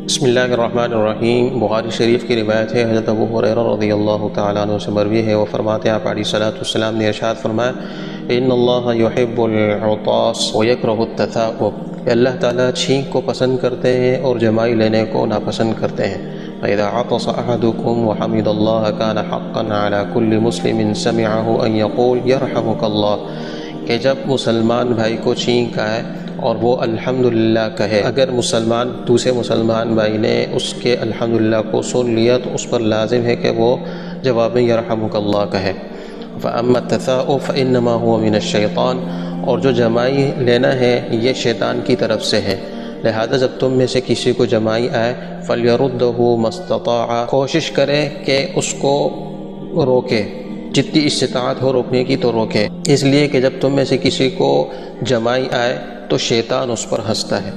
بسم اللہ الرحمن الرحیم۔ بخاری شریف کی روایت ہے، حضرت ابو ہریرہ رضی اللہ تعالیٰ عنہ سے مروی ہے، وہ فرماتے ہیں آپ علیہ الصلوۃ والسلام نے ارشاد فرمایا ان اللہ یحب العطاس ویکرہ التثاؤب، کہ اللہ تعالیٰ چھینک کو پسند کرتے ہیں اور جمائی لینے کو ناپسند کرتے ہیں۔ فإذا عطس أحدكم وحمد الله كان حقا على كل مسلم سمعه أن يقول يرحمك الله، کہ جب مسلمان بھائی کو چھینک آئے اور وہ الحمدللہ کہے، اگر دوسرے مسلمان بھائی نے اس کے الحمدللہ کو سن لیا تو اس پر لازم ہے کہ وہ جواب میں یرحمک اللہ کہے۔ فأما التثاؤب فإنما هو من الشیطان، اور جو جمائی لینا ہے یہ شیطان کی طرف سے ہے، لہذا جب تم میں سے کسی کو جمائی آئے فَلْيَرُدَّهُ مَا اسْتَطَاعَ، کوشش کرے کہ اس کو روکے، جتنی استطاعت ہو روکنے کی تو روکے، اس لیے کہ جب تم میں سے کسی کو جمائی آئے تو شیطان اس پر ہنستا ہے۔